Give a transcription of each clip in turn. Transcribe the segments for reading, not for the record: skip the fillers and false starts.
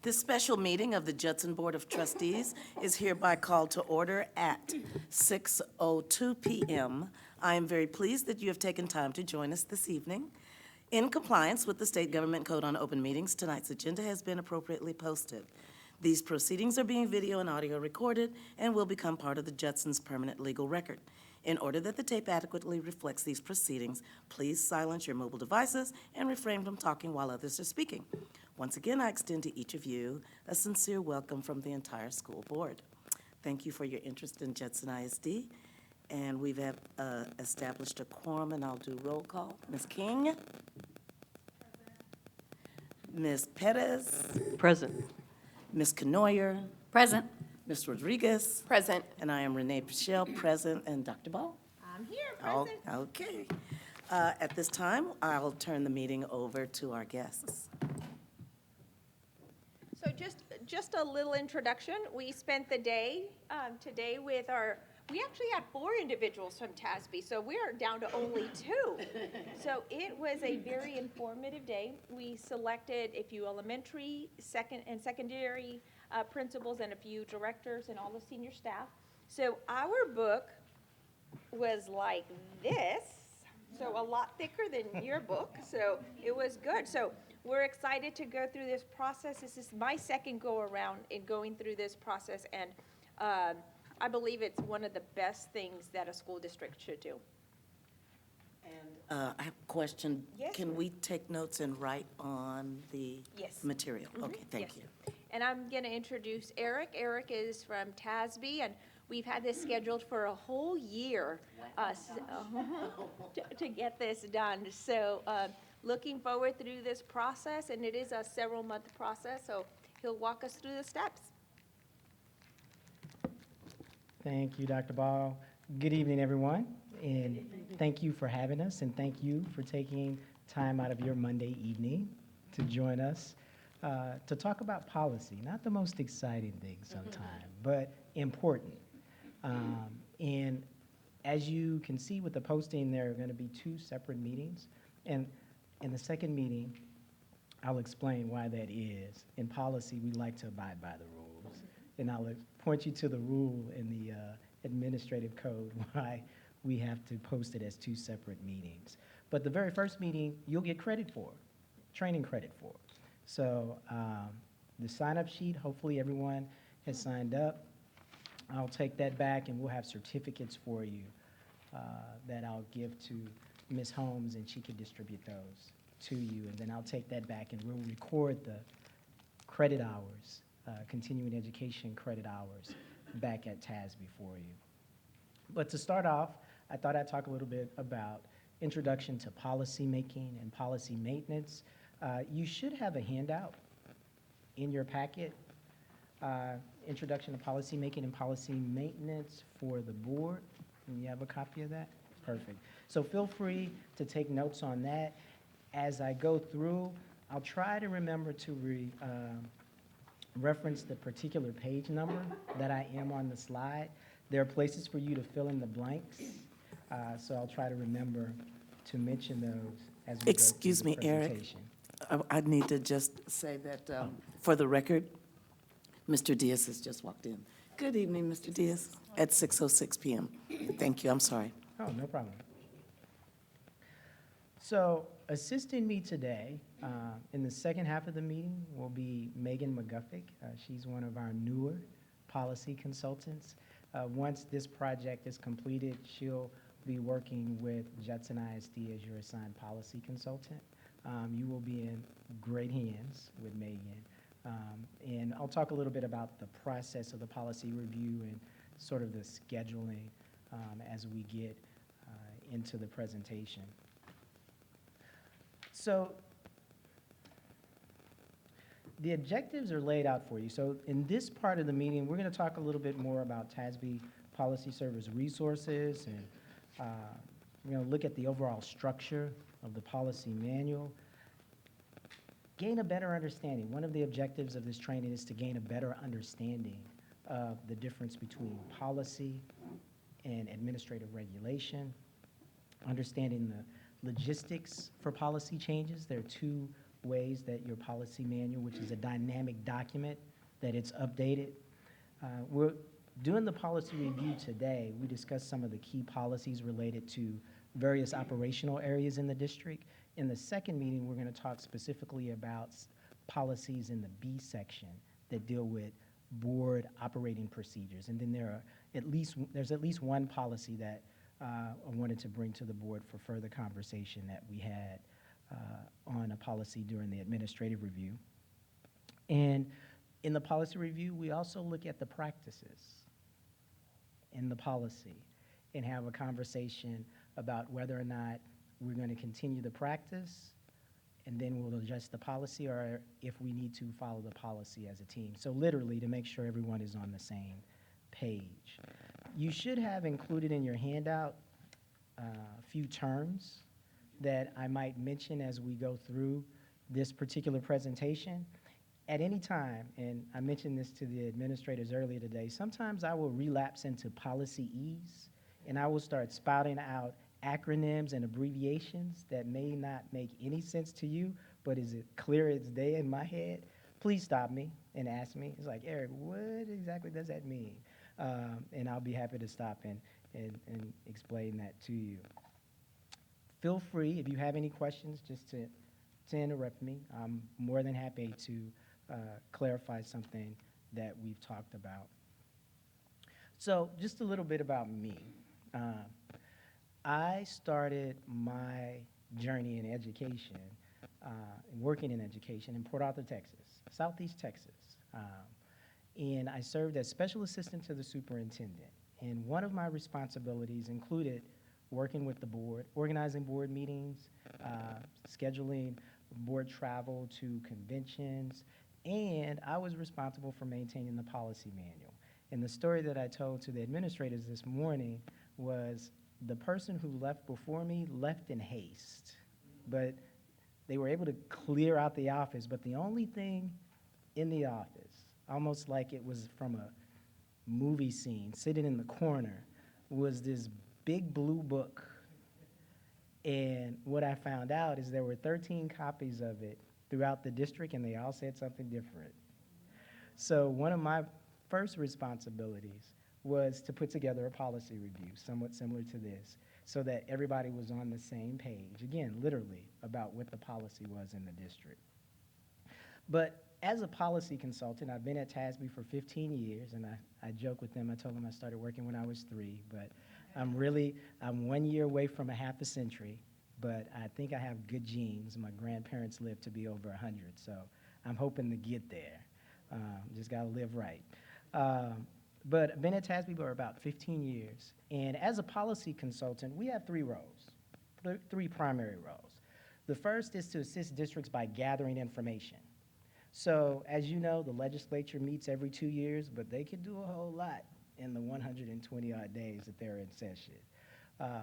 This special meeting of the Judson Board of Trustees is hereby called to order at 6:02 p.m. I am very pleased that you have taken time to join us this evening. In compliance with the State Government Code on Open Meetings, tonight's agenda has been appropriately posted. These proceedings are being video and audio recorded and will become part of the Judson's permanent legal record. In order that the tape adequately reflects these proceedings, please silence your mobile devices and refrain from talking while others are speaking. Once again, I extend to each of you a sincere welcome from the entire school board. Thank you for your interest in Judson ISD, and we've established a quorum, and I'll do roll call. Ms. King? Ms. Perez? Present. Ms. Canoyer? Present. Ms. Rodriguez? Present. And I am Renee Pichelle, present, and Dr. Ball? I'm here, Oh, present. okay. At this time, I'll turn the meeting over to our guests. So just a little introduction. We spent the day today with we actually had 4 individuals from TASB, so we're down to only 2. So it was a very informative day. We selected a few elementary, secondary principals and a few directors and all the senior staff. So our book was like this, so a lot thicker than your book, so it was good. So we're excited to go through this process. This is my second go around in going through this process, and I believe it's one of the best things that a school district should do. I have a question. Yes, Can ma'am. we take notes and write on the Yes. material? Mhm. Okay, thank Yes. you. And I'm going to introduce Eric. Eric is from TASB, and we've had this scheduled for a whole year to get this done. So looking forward through this process, and it is a several-month process, so he'll walk us through the steps. Thank you, Dr. Ball. Good evening, everyone, and thank you for having us, and thank you for taking time out of your Monday evening to join us to talk about policy. Not the most exciting thing sometimes, but important. And as you can see with the posting, there are going to be 2 separate meetings. And in the second meeting, I'll explain why that is. In policy, we like to abide by the rules. And I'll point you to the rule in the administrative code why we have to post it as 2 separate meetings. But the very first meeting, you'll get credit for, training credit for. So the sign-up sheet, hopefully everyone has signed up. I'll take that back and we'll have certificates for you that I'll give to Ms. Holmes, and she can distribute those to you. And then I'll take that back and we'll record the credit hours, continuing education credit hours back at TASB for you. But to start off, I thought I'd talk a little bit about introduction to policy making and policy maintenance. You should have a handout in your packet, introduction to policy making and policy maintenance for the board. And you have a copy of that? Perfect. So feel free to take notes on that. As I go through, I'll try to remember to reference the particular page number that I am on the slide. There are places for you to fill in the blanks, so I'll try to remember to mention those as we Excuse go through me, the Eric. presentation. I need to just say that, for the record, Mr. Diaz has just walked in. Good evening, Mr. Diaz, at 6:06 p.m. Thank you, I'm sorry. Oh, no problem. So assisting me today in the second half of the meeting will be Megan McGuffick. She's one of our newer policy consultants. Once this project is completed, she'll be working with Judson ISD as your assigned policy consultant. You will be in great hands with Megan. And I'll talk a little bit about the process of the policy review and sort of the scheduling as we get into the presentation. So the objectives are laid out for you. So in this part of the meeting, we're going to talk a little bit more about TASB Policy Service resources, and we're going to look at the overall structure of the policy manual. Gain a better understanding. One of the objectives of this training is to gain a better understanding of the difference between policy and administrative regulation, understanding the logistics for policy changes. There are 2 ways that your policy manual, which is a dynamic document, that it's updated. We're doing the policy review today. We discussed some of the key policies related to various operational areas in the district. In the second meeting, we're going to talk specifically about policies in the B section that deal with board operating procedures. And then there's at least one policy that I wanted to bring to the board for further conversation that we had on a policy during the administrative review. And in the policy review, we also look at the practices in the policy and have a conversation about whether or not we're going to continue the practice and then we'll adjust the policy, or if we need to follow the policy as a team. So literally, to make sure everyone is on the same page. You should have included in your handout a few terms that I might mention as we go through this particular presentation. At any time, and I mentioned this to the administrators earlier today, sometimes I will relapse into policy-ese, and I will start spouting out acronyms and abbreviations that may not make any sense to you, but is it clear as day in my head? Please stop me and ask me. It's like, Eric, what exactly does that mean? And I'll be happy to stop and explain that to you. Feel free, if you have any questions, just to interrupt me. I'm more than happy to clarify something that we've talked about. So just a little bit about me. I started my journey in education, working in education in Port Arthur, Texas, Southeast Texas. And I served as special assistant to the superintendent. And one of my responsibilities included working with the board, organizing board meetings, scheduling board travel to conventions, and I was responsible for maintaining the policy manual. And the story that I told to the administrators this morning was the person who left before me left in haste, but they were able to clear out the office, but the only thing in the office, almost like it was from a movie scene, sitting in the corner, was this big blue book. And what I found out is there were 13 copies of it throughout the district, and they all said something different. So one of my first responsibilities was to put together a policy review, somewhat similar to this, so that everybody was on the same page, again, literally, about what the policy was in the district. But as a policy consultant, I've been at TASB for 15 years, and I joke with them. I told them I started working when I was 3, but I'm 1 year away from a half a century, but I think I have good genes. My grandparents lived to be over 100, so I'm hoping to get there. Just got to live right. But I've been at TASB for about 15 years, and as a policy consultant, we have 3 roles, 3 primary roles. The first is to assist districts by gathering information. So, as you know, the legislature meets every 2 years, but they can do a whole lot in the 120-odd days that they're in session.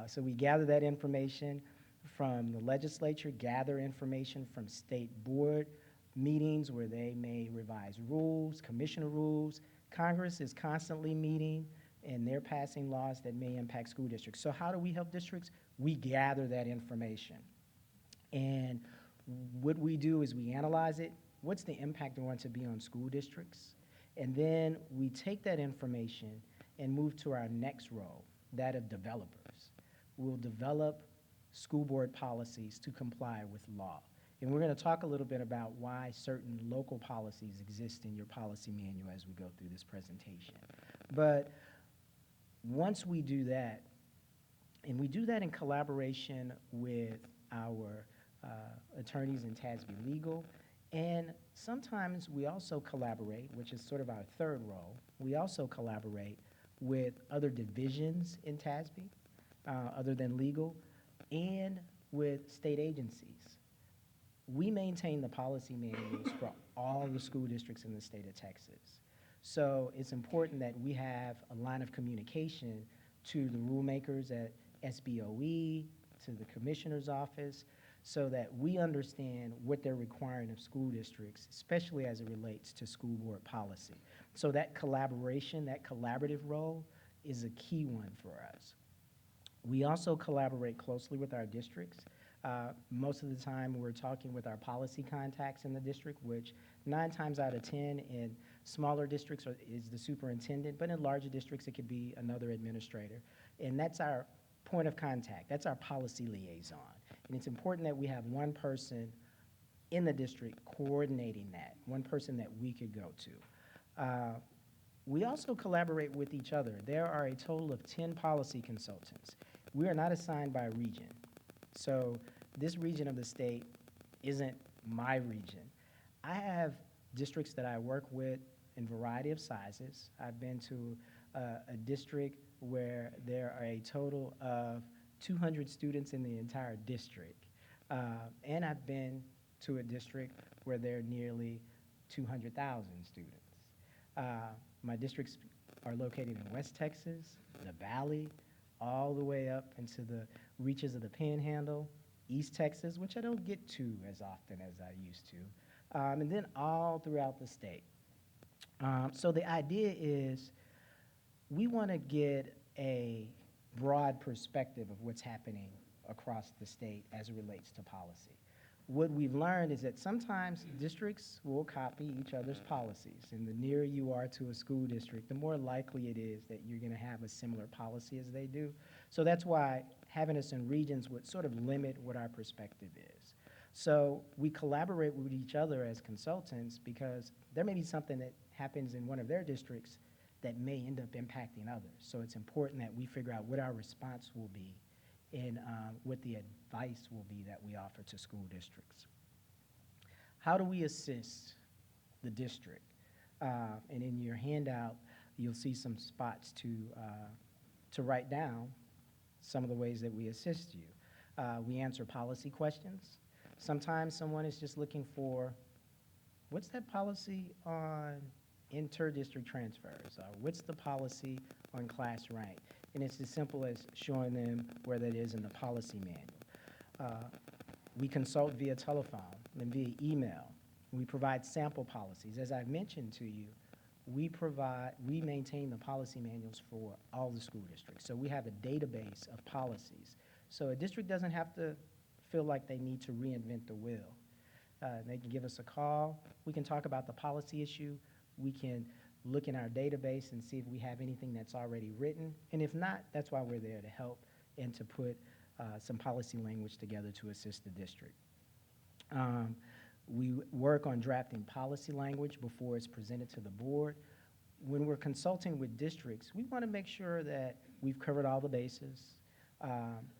So we gather that information from the legislature, gather information from state board meetings where they may revise rules, commissioner rules. Congress is constantly meeting, and they're passing laws that may impact school districts. So how do we help districts? We gather that information. And what we do is we analyze it. What's the impact going to be on school districts? And then we take that information and move to our next role, that of developers. We'll develop school board policies to comply with law. And we're going to talk a little bit about why certain local policies exist in your policy manual as we go through this presentation. But once we do that, and we do that in collaboration with our attorneys in TASB Legal, and sometimes we also collaborate, which is sort of our third role, we also collaborate with other divisions in TASB, other than legal, and with state agencies. We maintain the policy manuals for all the school districts in the state of Texas. So it's important that we have a line of communication to the rulemakers at SBOE, to the commissioner's office, so that we understand what they're requiring of school districts, especially as it relates to school board policy. So that collaboration, that collaborative role is a key one for us. We also collaborate closely with our districts. Most of the time, we're talking with our policy contacts in the district, which 9 times out of 10 in smaller districts is the superintendent, but in larger districts, it could be another administrator. And that's our point of contact. That's our policy liaison. And it's important that we have one person in the district coordinating that, one person that we could go to. We also collaborate with each other. There are a total of 10 policy consultants. We are not assigned by region. So this region of the state isn't my region. I have districts that I work with in a variety of sizes. I've been to a district where there are a total of 200 students in the entire district. And I've been to a district where there are nearly 200,000 students. My districts are located in West Texas, the Valley, all the way up into the reaches of the Panhandle, East Texas, which I don't get to as often as I used to, and then all throughout the state. So the idea is we want to get a broad perspective of what's happening across the state as it relates to policy. What we've learned is that sometimes districts will copy each other's policies, and the nearer you are to a school district, the more likely it is that you're going to have a similar policy as they do. So that's why having us in regions would sort of limit what our perspective is. So we collaborate with each other as consultants because there may be something that happens in one of their districts that may end up impacting others. So it's important that we figure out what our response will be and what the advice will be that we offer to school districts. How do we assist the district? And in your handout, you'll see some spots to write down some of the ways that we assist you. We answer policy questions. Sometimes someone is just looking for, what's that policy on inter-district transfers? What's the policy on class rank? And it's as simple as showing them where that is in the policy manual. We consult via telephone and via email. We provide sample policies. As I've mentioned to you, we maintain the policy manuals for all the school districts. So we have a database of policies. So a district doesn't have to feel like they need to reinvent the wheel. They can give us a call. We can talk about the policy issue. We can look in our database and see if we have anything that's already written. And if not, that's why we're there to help and to put some policy language together to assist the district. We work on drafting policy language before it's presented to the board. When we're consulting with districts, we want to make sure that we've covered all the bases.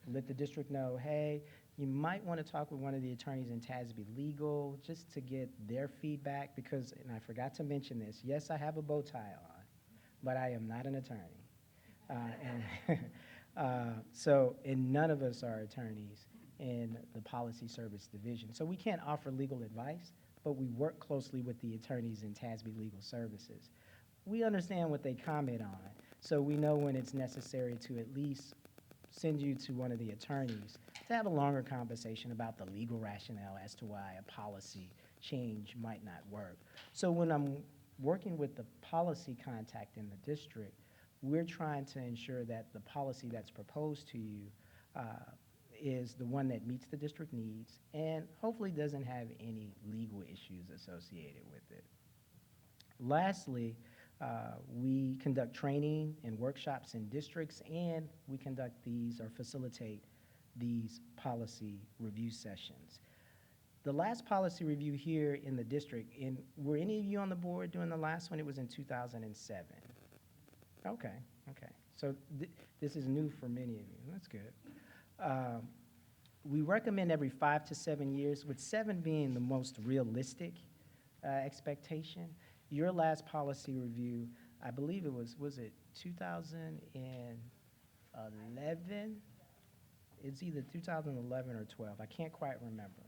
Let the district know, hey, you might want to talk with one of the attorneys in TASB Legal just to get their feedback because, and I forgot to mention this, yes, I have a bow tie on, but I am not an attorney. And none of us are attorneys in the Policy Service Division. So we can't offer legal advice, but we work closely with the attorneys in TASB Legal Services. We understand what they comment on, so we know when it's necessary to at least send you to one of the attorneys to have a longer conversation about the legal rationale as to why a policy change might not work. So when I'm working with the policy contact in the district, we're trying to ensure that the policy that's proposed to you is the one that meets the district needs and hopefully doesn't have any legal issues associated with it. Lastly, we conduct training and workshops in districts, and we conduct these or facilitate these policy review sessions. The last policy review here in the district, and were any of you on the board during the last one? It was in 2007. Okay. So this is new for many of you. That's good. We recommend every 5 to 7 years, with 7 being the most realistic expectation. Your last policy review, I believe it was it 2011? It's either 2011 or 12. I can't quite remember.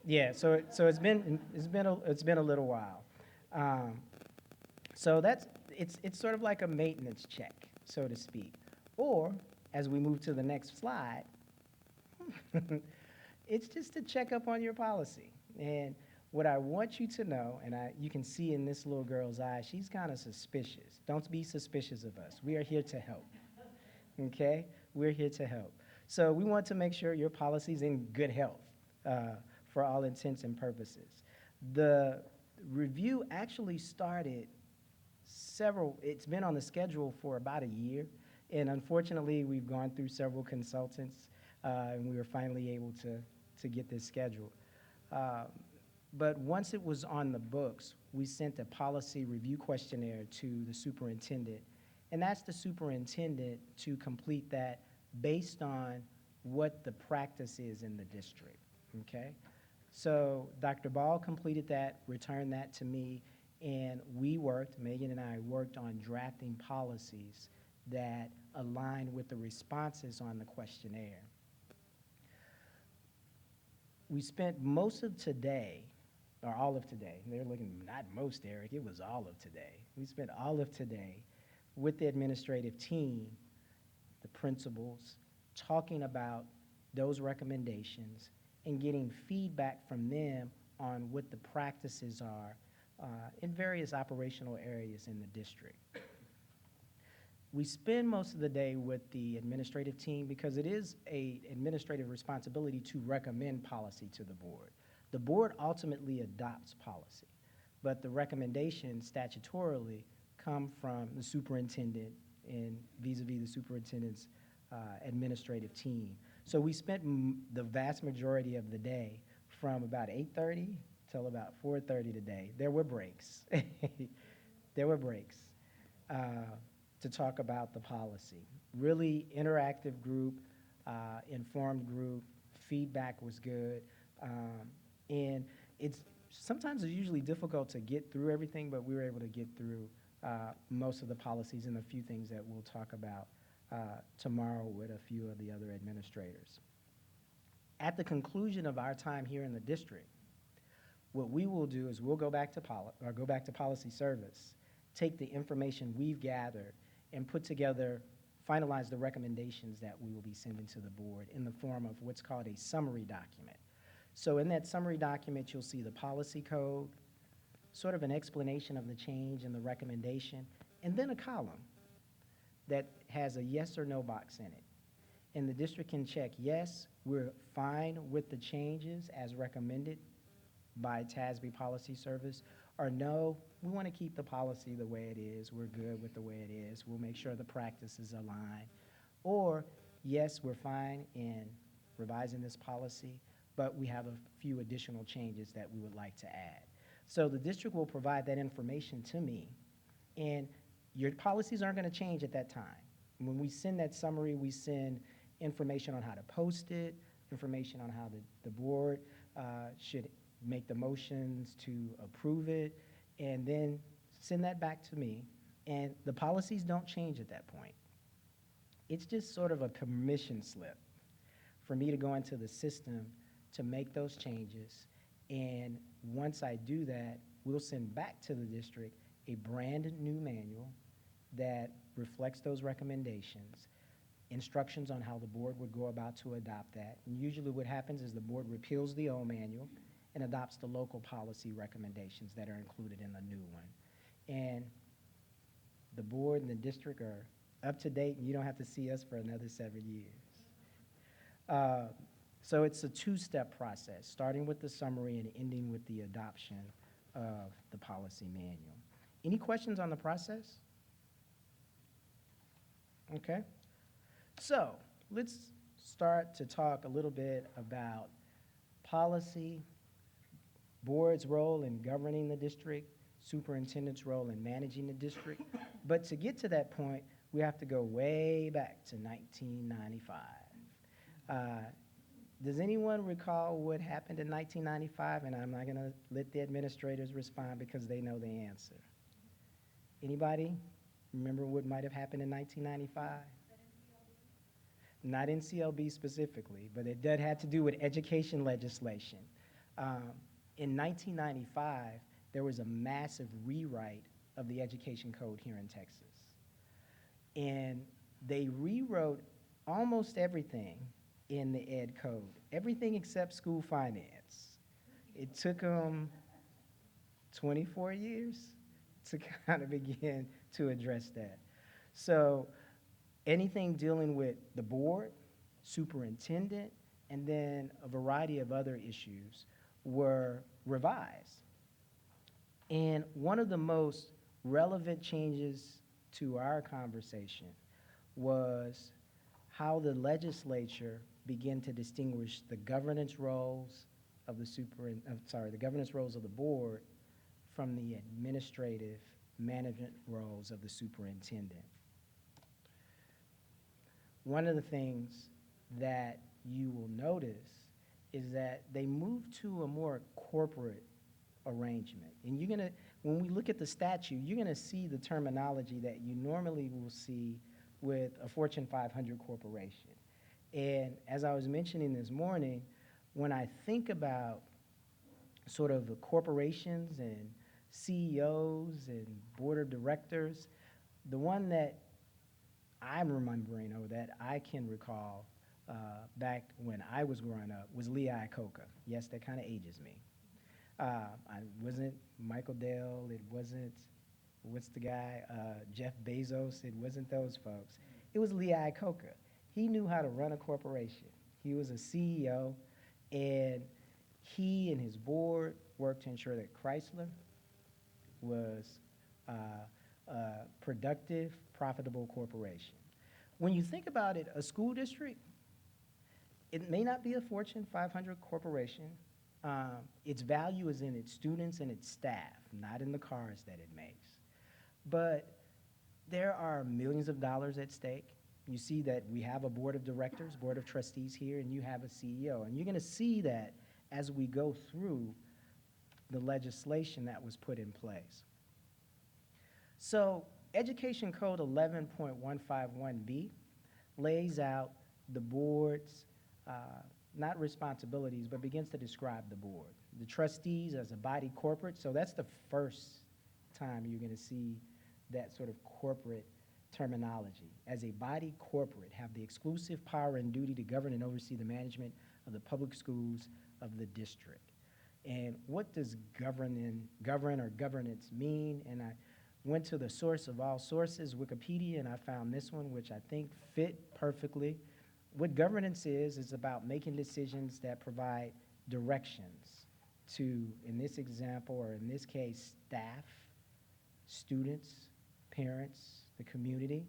Yeah. So it's been a little while. So it's sort of like a maintenance check, so to speak. Or as we move to the next slide. It's just to check up on your policy. And what I want you to know, and you can see in this little girl's eyes, she's kind of suspicious. Don't be suspicious of us. We are here to help. okay? We're here to help. So we want to make sure your policy's in good health for all intents and purposes. The review actually started it's been on the schedule for about a year, and unfortunately, we've gone through several consultants, and we were finally able to get this scheduled. But once it was on the books, we sent a policy review questionnaire to the superintendent and asked the superintendent to complete that based on what the practice is in the district, okay? So Dr. Ball completed that, returned that to me, and Megan and I worked on drafting policies that align with the responses on the questionnaire. We spent most of today, or all of today, they're looking, not most, Eric, it was all of today. We spent all of today with the administrative team, the principals, talking about those recommendations and getting feedback from them on what the practices are in various operational areas in the district. We spend most of the day with the administrative team because it is an administrative responsibility to recommend policy to the board. The board ultimately adopts policy, but the recommendations statutorily come from the superintendent and vis-a-vis the superintendent's administrative team. So we spent the vast majority of the day from about 8:30 till about 4:30 today. There were breaks. There were breaks to talk about the policy. Really interactive group, informed group, feedback was good. And sometimes it's usually difficult to get through everything, but we were able to get through most of the policies and a few things that we'll talk about tomorrow with a few of the other administrators. At the conclusion of our time here in the district, what we will do is we'll go back to policy service, take the information we've gathered, and put together, finalize the recommendations that we will be sending to the board in the form of what's called a summary document. So in that summary document, you'll see the policy code, sort of an explanation of the change and the recommendation, and then a column that has a yes or no box in it. And the district can check, yes, we're fine with the changes as recommended by TASB Policy Service, or no, we want to keep the policy the way it is, we're good with the way it is, we'll make sure the practices align. Or, yes, we're fine in revising this policy, but we have a few additional changes that we would like to add. So the district will provide that information to me, and your policies aren't going to change at that time. When we send that summary, we send information on how to post it, information on how the board should make the motions to approve it, and then send that back to me. And the policies don't change at that point. It's just sort of a permission slip for me to go into the system to make those changes. And once I do that, we'll send back to the district a brand new manual that reflects those recommendations, instructions on how the board would go about to adopt that. And usually what happens is the board repeals the old manual and adopts the local policy recommendations that are included in the new one. And the board and the district are up to date, and you don't have to see us for another 7 years. So it's a two-step process, starting with the summary and ending with the adoption of the policy manual. Any questions on the process? Okay. So let's start to talk a little bit about policy, board's role in governing the district, superintendent's role in managing the district. But to get to that point, we have to go way back to 1995. Does anyone recall what happened in 1995? And I'm not going to let the administrators respond because they know the answer. Anybody remember what might have happened in 1995? Not NCLB specifically, but it did have to do with education legislation. In 1995, there was a massive rewrite of the education code here in Texas. And they rewrote almost everything in the ed code, everything except school finance. It took them 24 years to kind of begin to address that. So Anything dealing with the board, superintendent, and then a variety of other issues were revised. And one of the most relevant changes to our conversation was how the legislature began to distinguish the governance roles of the governance roles of the board from the administrative management roles of the superintendent. One of the things that you will notice is that they moved to a more corporate arrangement. And you're gonna, when we look at the statute, you're gonna see the terminology that you normally will see with a Fortune 500 corporation. And as I was mentioning this morning, when I think about sort of the corporations and CEOs and board of directors, the one that I'm remembering or that I can recall back when I was growing up was Lee Iacocca. Yes, that kind of ages me. It wasn't Michael Dell, it wasn't, what's the guy, Jeff Bezos, it wasn't those folks. It was Lee Iacocca. He knew how to run a corporation. He was a CEO, and he and his board worked to ensure that Chrysler was a productive, profitable corporation. When you think about it, a school district, it may not be a Fortune 500 corporation. Its value is in its students and its staff, not in the cars that it makes. But there are millions of dollars at stake. You see that we have a board of directors, board of trustees here, and you have a CEO. And you're going to see that as we go through the legislation that was put in place. So Education Code 11.151B lays out the board's, not responsibilities, but begins to describe the board. The trustees as a body corporate, so that's the first time you're going to see that sort of corporate terminology. As a body corporate, have the exclusive power and duty to govern and oversee the management of the public schools of the district. And what does govern or governance mean? And I went to the source of all sources, Wikipedia, and I found this one, which I think fit perfectly. What governance is about making decisions that provide directions to, in this example, or in this case, staff, students, parents, the community,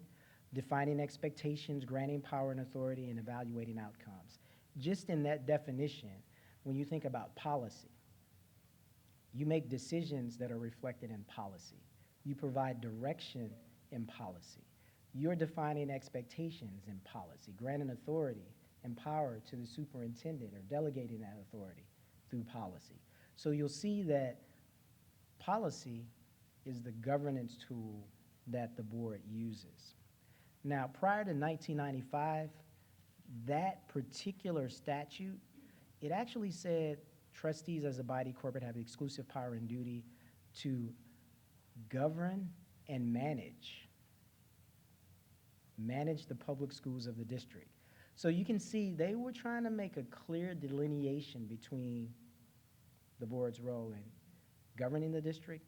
defining expectations, granting power and authority, and evaluating outcomes. Just in that definition, when you think about policy, you make decisions that are reflected in policy. You provide direction in policy. You're defining expectations in policy, granting authority and power to the superintendent or delegating that authority through policy. So you'll see that policy is the governance tool that the board uses. Now, prior to 1995, that particular statute, it actually said trustees as a body corporate have exclusive power and duty to govern and manage the public schools of the district. So you can see they were trying to make a clear delineation between the board's role in governing the district.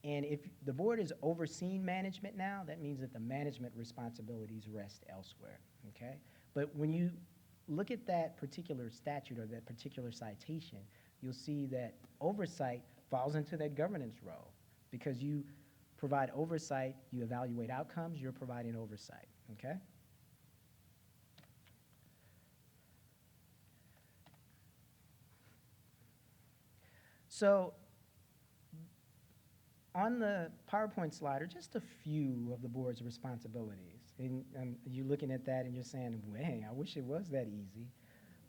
And if the board is overseeing management now, that means that the management responsibilities rest elsewhere, okay? But when you look at that particular statute or that particular citation, you'll see that oversight falls into that governance role because you provide oversight, you evaluate outcomes, you're providing oversight, okay? So on the PowerPoint slide are just a few of the board's responsibilities. And you're looking at that and you're saying, well, hey, I wish it was that easy.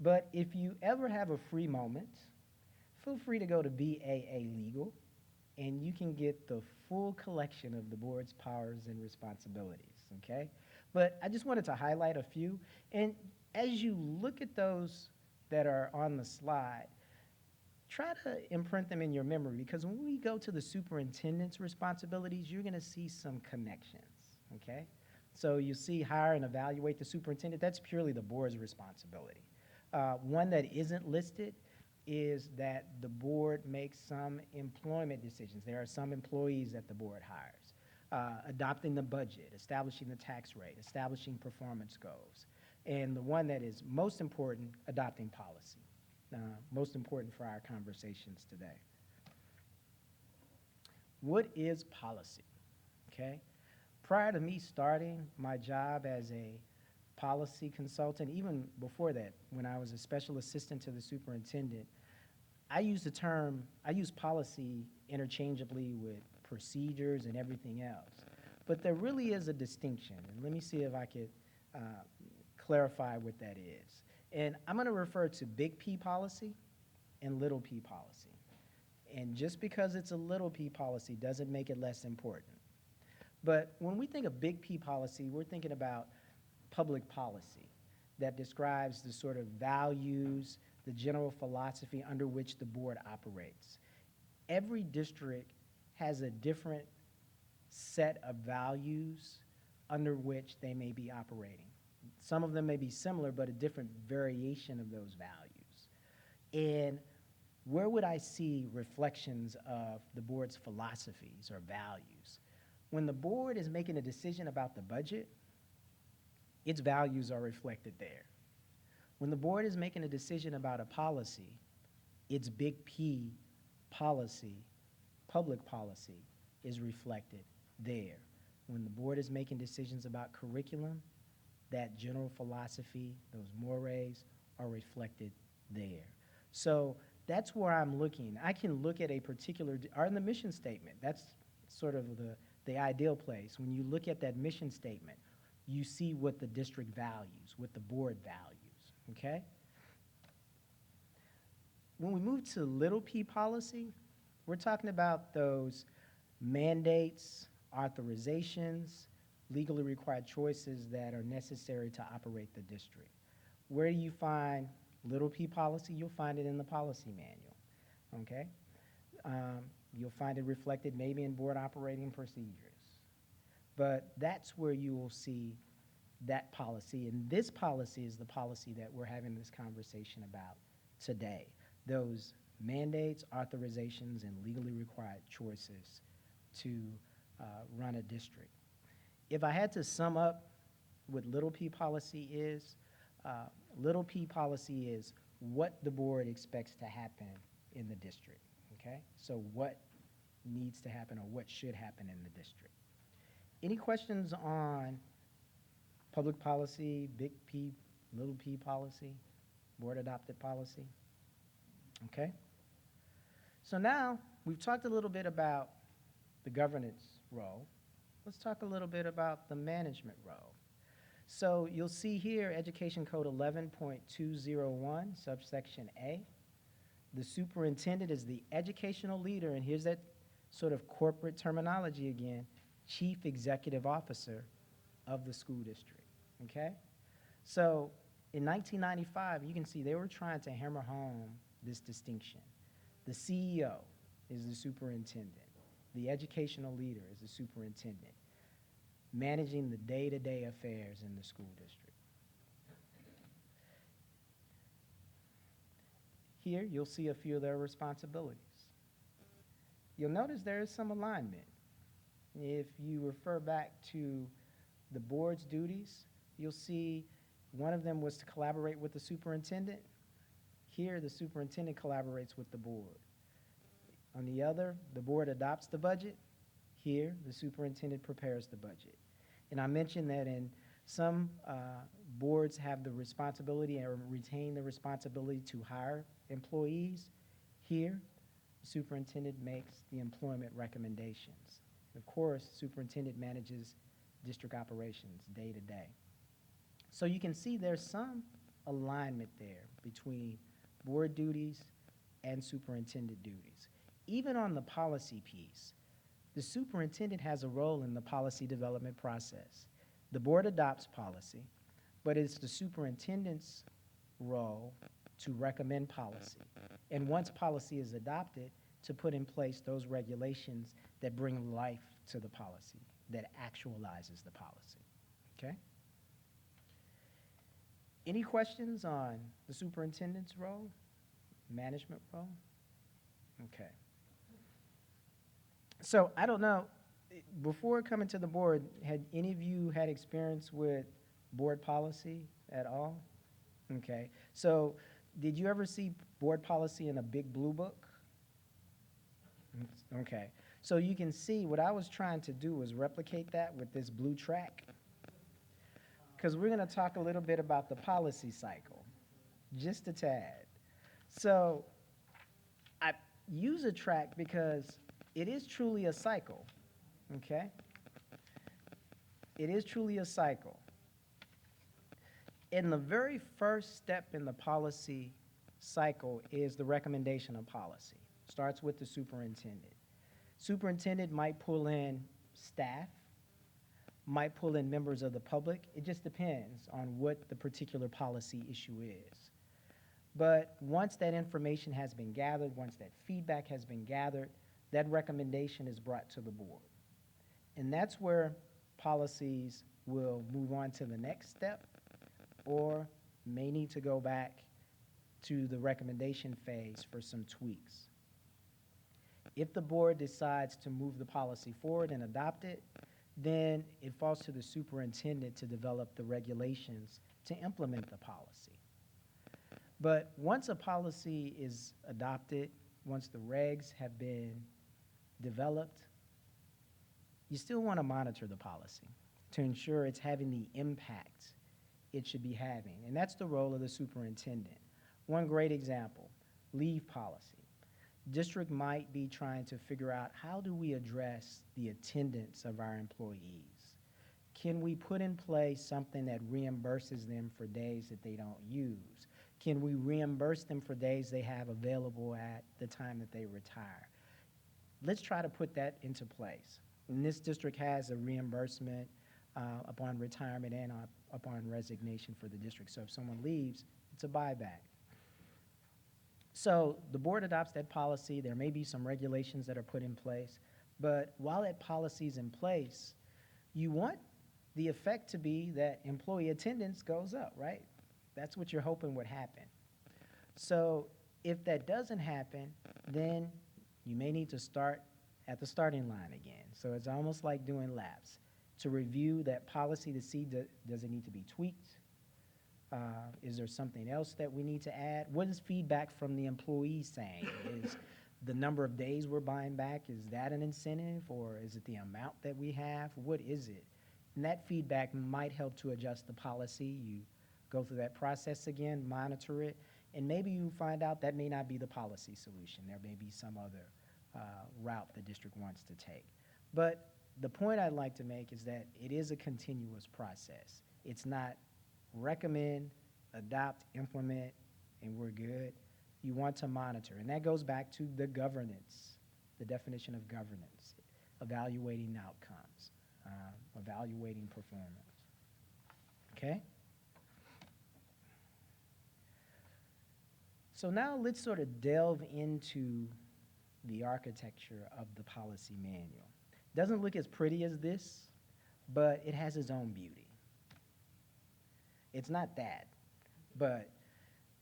But if you ever have a free moment, feel free to go to BAA Legal, and you can get the full collection of the board's powers and responsibilities, okay? But I just wanted to highlight a few. And as you look at those that are on the slide, try to imprint them in your memory, because when we go to the superintendent's responsibilities, you're gonna see some connections, okay? So you see hire and evaluate the superintendent, that's purely the board's responsibility. One that isn't listed is that the board makes some employment decisions. There are some employees that the board hires. adopting the budget, establishing the tax rate, establishing performance goals, and the one that is most important, adopting policy. Most important for our conversations today. What is policy? Okay? Prior to me starting my job as a policy consultant, even before that, when I was a special assistant to the superintendent, I use policy interchangeably with procedures and everything else. But there really is a distinction, and let me see if I could clarify what that is. And I'm going to refer to big P policy and little p policy. And just because it's a little p policy doesn't make it less important. But when we think of big P policy, we're thinking about public policy that describes the sort of values, the general philosophy under which the board operates. Every district has a different set of values under which they may be operating. Some of them may be similar, but a different variation of those values. And where would I see reflections of the board's philosophies or values? When the board is making a decision about the budget, its values are reflected there. When the board is making a decision about a policy, its big P policy, public policy, is reflected there. When the board is making decisions about curriculum, that general philosophy, those mores, are reflected there. So that's where I'm looking. I can look at a particular, or in the mission statement, that's sort of the ideal place. When you look at that mission statement, you see what the district values, what the board values, okay? When we move to little p policy, we're talking about those mandates, authorizations, legally required choices that are necessary to operate the district. Where do you find little p policy? You'll find it in the policy manual, okay? You'll find it reflected maybe in board operating procedures. But that's where you will see that policy, and this policy is the policy that we're having this conversation about today. Those mandates, authorizations, and legally required choices to run a district. If I had to sum up what little p policy is what the board expects to happen in the district, okay? So what needs to happen or what should happen in the district. Any questions on public policy, big P, little p policy, board adopted policy? Okay? So now we've talked a little bit about the governance role. Let's talk a little bit about the management role. So you'll see here Education Code 11.201, subsection A. The superintendent is the educational leader, and here's that sort of corporate terminology again, chief executive officer of the school district, okay? So in 1995, you can see they were trying to hammer home this distinction. The CEO is the superintendent. The educational leader is the superintendent, managing the day-to-day affairs in the school district. Here, you'll see a few of their responsibilities. You'll notice there is some alignment. If you refer back to the board's duties, you'll see one of them was to collaborate with the superintendent. Here, the superintendent collaborates with the board. On the other, the board adopts the budget. Here, the superintendent prepares the budget. And I mentioned that in some boards have the responsibility or retain the responsibility to hire employees. Here, the superintendent makes the employment recommendations. Of course, superintendent manages district operations day to day. So you can see there's some alignment there between board duties and superintendent duties. Even on the policy piece, the superintendent has a role in the policy development process. The board adopts policy, but it's the superintendent's role to recommend policy. And once policy is adopted, to put in place those regulations that bring life to the policy, that actualizes the policy, okay? Any questions on the superintendent's role, management role? Okay. So I don't know, before coming to the board, had any of you had experience with board policy at all? Okay, so did you ever see board policy in a big blue book? Okay, so you can see what I was trying to do was replicate that with this blue track. Because we're going to talk a little bit about the policy cycle, just a tad. So I use a track because it is truly a cycle, okay? It is truly a cycle. And the very first step in the policy cycle is the recommendation of policy. Starts with the superintendent. Superintendent might pull in staff, might pull in members of the public. It just depends on what the particular policy issue is. But once that information has been gathered, once that feedback has been gathered, that recommendation is brought to the board. And that's where policies will move on to the next step or may need to go back to the recommendation phase for some tweaks. If the board decides to move the policy forward and adopt it, then it falls to the superintendent to develop the regulations to implement the policy. But once a policy is adopted, once the regs have been developed, you still want to monitor the policy to ensure it's having the impact it should be having. And that's the role of the superintendent. One great example, leave policy. District might be trying to figure out how do we address the attendance of our employees? Can we put in place something that reimburses them for days that they don't use? Can we reimburse them for days they have available at the time that they retire? Let's try to put that into place. And this district has a reimbursement upon retirement and upon resignation for the district. So if someone leaves, it's a buyback. So the board adopts that policy. There may be some regulations that are put in place. But while that policy is in place, you want the effect to be that employee attendance goes up, right? That's what you're hoping would happen. So if that doesn't happen, then you may need to start at the starting line again. So it's almost like doing laps to review that policy to see does it need to be tweaked? Is there something else that we need to add? What is feedback from the employees saying? Is the number of days we're buying back, is that an incentive, or is it the amount that we have? What is it? And that feedback might help to adjust the policy. You go through that process again, monitor it, and maybe you find out that may not be the policy solution. There may be some other route the district wants to take. But the point I'd like to make is that it is a continuous process. It's not recommend, adopt, implement, and we're good. You want to monitor. And that goes back to the governance, the definition of governance, evaluating outcomes, evaluating performance. Okay? So now let's sort of delve into the architecture of the policy manual. Doesn't look as pretty as this, but it has its own beauty. It's not that, but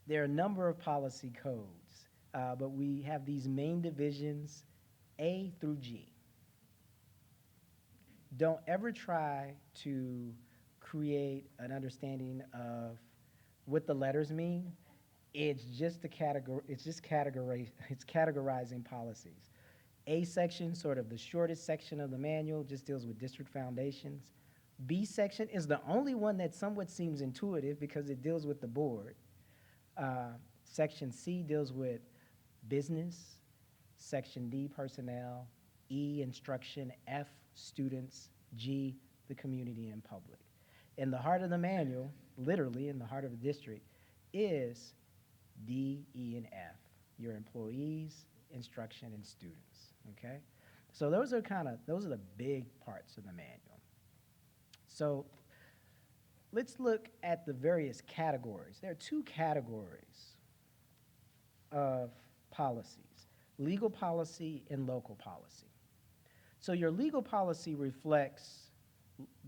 there are a number of policy codes, but we have these main divisions, A through G. Don't ever try to create an understanding of what the letters mean. It's just a category. It's categorizing policies. A section, sort of the shortest section of the manual, just deals with district foundations. B section is the only one that somewhat seems intuitive because it deals with the board. Section C deals with business. Section D, personnel. E, instruction. F, students. G, the community and public. In the heart of the manual, literally in the heart of the district, is D, E, and F, your employees, instruction, and students, okay? So those are the big parts of the manual. So let's look at the various categories. There are two categories of policies, legal policy and local policy. So your legal policy reflects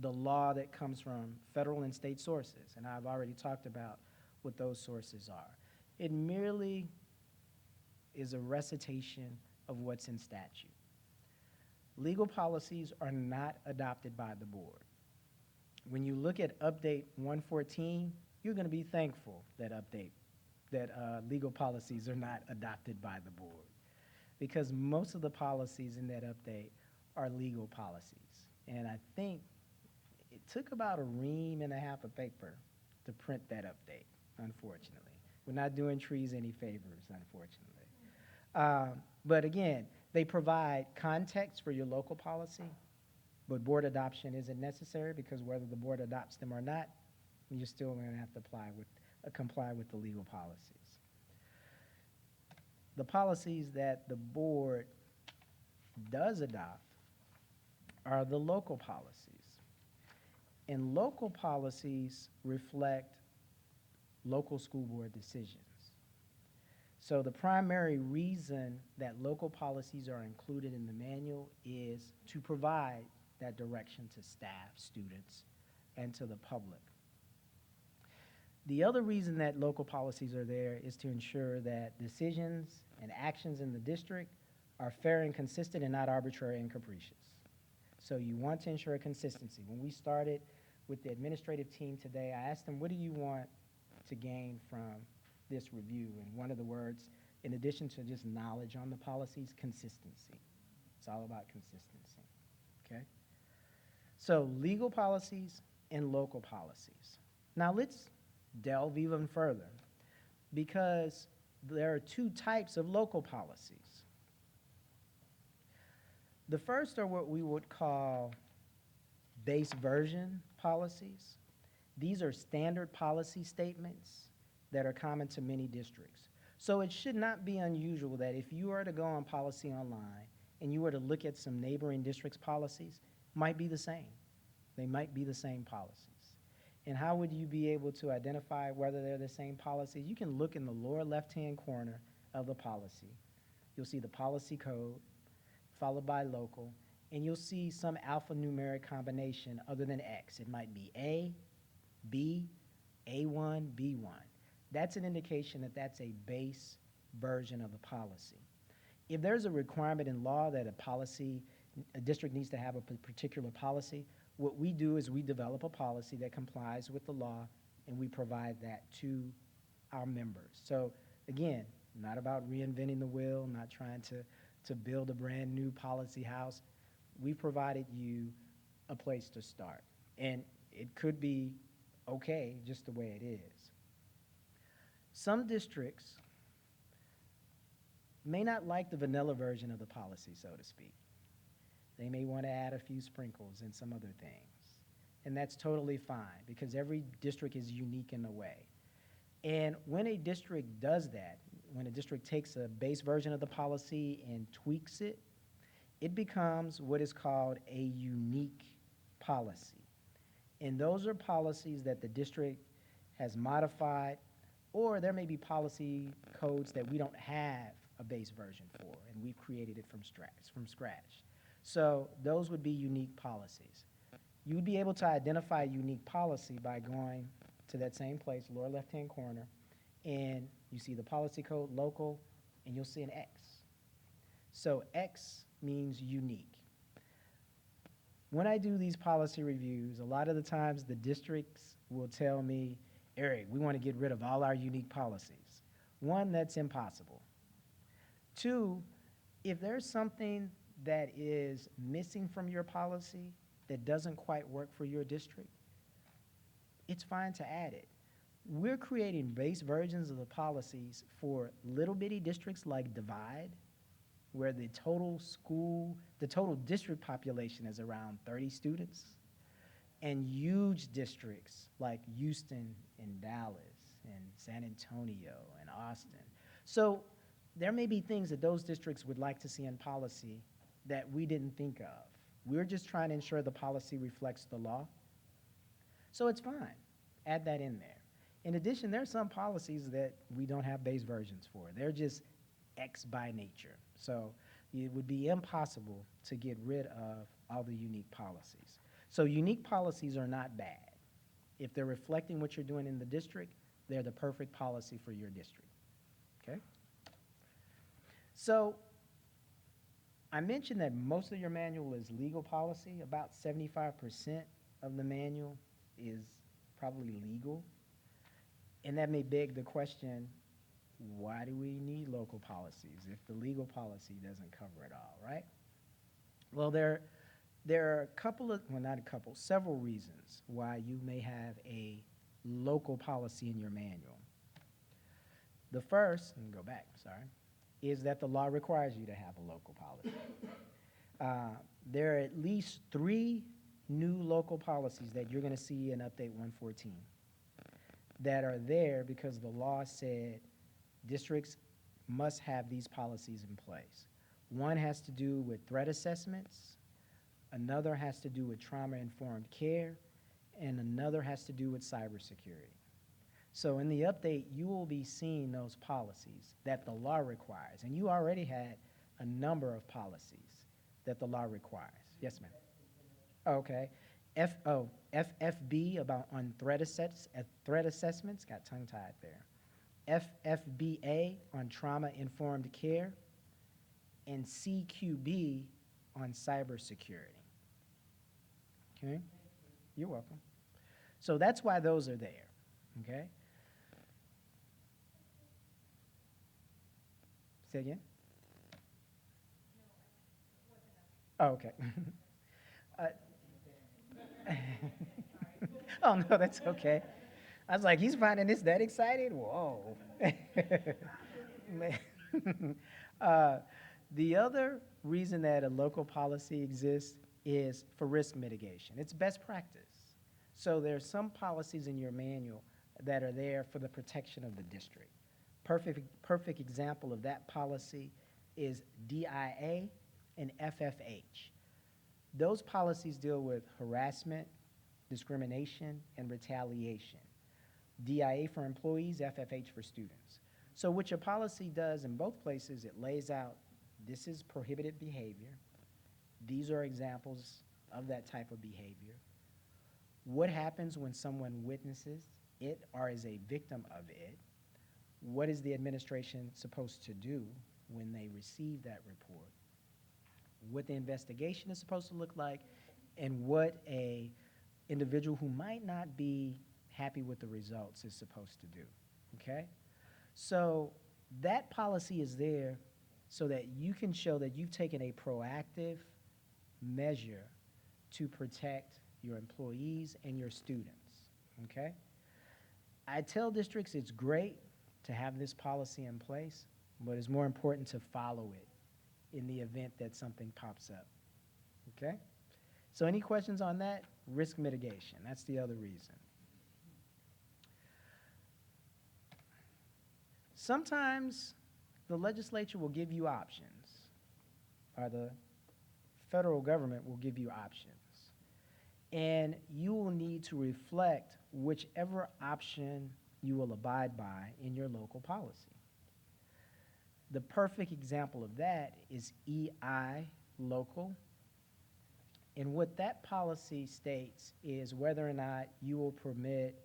the law that comes from federal and state sources, and I've already talked about what those sources are. It merely is a recitation of what's in statute. Legal policies are not adopted by the board. When you look at Update 114, you're going to be thankful that legal policies are not adopted by the board, because most of the policies in that update are legal policies. And I think it took about a ream and a half of paper to print that update, unfortunately. We're not doing trees any favors, unfortunately. But again, they provide context for your local policy, but board adoption isn't necessary, because whether the board adopts them or not, you're still going to have to comply with the legal policies. The policies that the board does adopt are the local policies. And local policies reflect local school board decisions. So the primary reason that local policies are included in the manual is to provide that direction to staff, students, and to the public. The other reason that local policies are there is to ensure that decisions and actions in the district are fair and consistent and not arbitrary and capricious. So you want to ensure consistency. When we started with the administrative team today, I asked them, what do you want to gain from this review? And one of the words, in addition to just knowledge on the policies, consistency. It's all about consistency, okay? So legal policies and local policies. Now let's delve even further, because there are two types of local policies. The first are what we would call base version policies. These are standard policy statements that are common to many districts. So it should not be unusual that if you were to go on Policy Online and you were to look at some neighboring districts' policies, might be the same. They might be the same policies. And how would you be able to identify whether they're the same policies? You can look in the lower left-hand corner of the policy. You'll see the policy code, followed by local, and you'll see some alphanumeric combination other than X. It might be A, B, A1, B1. That's an indication that that's a base version of the policy. If there's a requirement in law that a district needs to have a particular policy, what we do is we develop a policy that complies with the law, and we provide that to our members. So again, not about reinventing the wheel, not trying to build a brand new policy house. We've provided you a place to start. And it could be okay just the way it is. Some districts may not like the vanilla version of the policy, so to speak. They may want to add a few sprinkles and some other things. And that's totally fine, because every district is unique in a way. And when a district does that, when a district takes a base version of the policy and tweaks it, it becomes what is called a unique policy. And those are policies that the district has modified, or there may be policy codes that we don't have a base version for, and we've created it from scratch. So those would be unique policies. You would be able to identify a unique policy by going to that same place, lower left-hand corner, and you see the policy code, local, and you'll see an X. So X means unique. When I do these policy reviews, a lot of the times the districts will tell me, Eric, we want to get rid of all our unique policies. One, that's impossible. Two, if there's something that is missing from your policy that doesn't quite work for your district, it's fine to add it. We're creating base versions of the policies for little bitty districts like Divide, where the total district population is around 30 students, and huge districts like Houston and Dallas and San Antonio and Austin. So there may be things that those districts would like to see in policy that we didn't think of. We're just trying to ensure the policy reflects the law. So it's fine. Add that in there. In addition, there are some policies that we don't have base versions for. They're just X by nature. So it would be impossible to get rid of all the unique policies. So unique policies are not bad. If they're reflecting what you're doing in the district, they're the perfect policy for your district, okay? So I mentioned that most of your manual is legal policy. About 75% of the manual is probably legal. And that may beg the question, why do we need local policies if the legal policy doesn't cover it all, right? Well, there are a couple of, well, not a couple, several reasons why you may have a local policy in your manual. The first, and go back, sorry, is that the law requires you to have a local policy. There are at least 3 new local policies that you're going to see in Update 114 that are there because the law said districts must have these policies in place. One has to do with threat assessments, another has to do with trauma-informed care, and another has to do with cybersecurity. So in the update, you will be seeing those policies that the law requires, and you already had a number of policies that the law requires. Yes, ma'am. Okay. FFB on threat assessments, got tongue-tied there. FFBA on trauma-informed care, and CQB on cybersecurity. Okay? You're welcome. So that's why those are there, okay? Say again? Oh, okay. Oh, no, that's okay. I was like, he's finding this that exciting? Whoa. The other reason that a local policy exists is for risk mitigation. It's best practice. So there's some policies in your manual that are there for the protection of the district. Perfect example of that policy is DIA and FFH. Those policies deal with harassment, discrimination, and retaliation. DIA for employees, FFH for students. So what your policy does in both places, it lays out this is prohibited behavior. These are examples of that type of behavior. What happens when someone witnesses it or is a victim of it? What is the administration supposed to do when they receive that report? What the investigation is supposed to look like, and what a individual who might not be happy with the results is supposed to do, okay? So that policy is there so that you can show that you've taken a proactive measure to protect your employees and your students, okay? I tell districts it's great to have this policy in place, but it's more important to follow it in the event that something pops up, okay? So any questions on that? Risk mitigation, that's the other reason. Sometimes the legislature will give you options, or the federal government will give you options, and you will need to reflect whichever option you will abide by in your local policy. The perfect example of that is EI local. And what that policy states is whether or not you will permit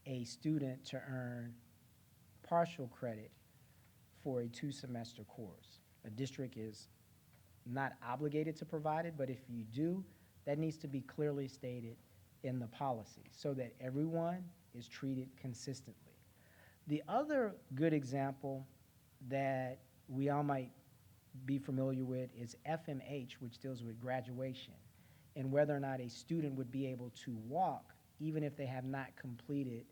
a student to earn partial credit for a 2-semester course. A district is not obligated to provide it, but if you do, that needs to be clearly stated in the policy so that everyone is treated consistently. The other good example that we all might be familiar with is FMH, which deals with graduation, and whether or not a student would be able to walk even if they have not completed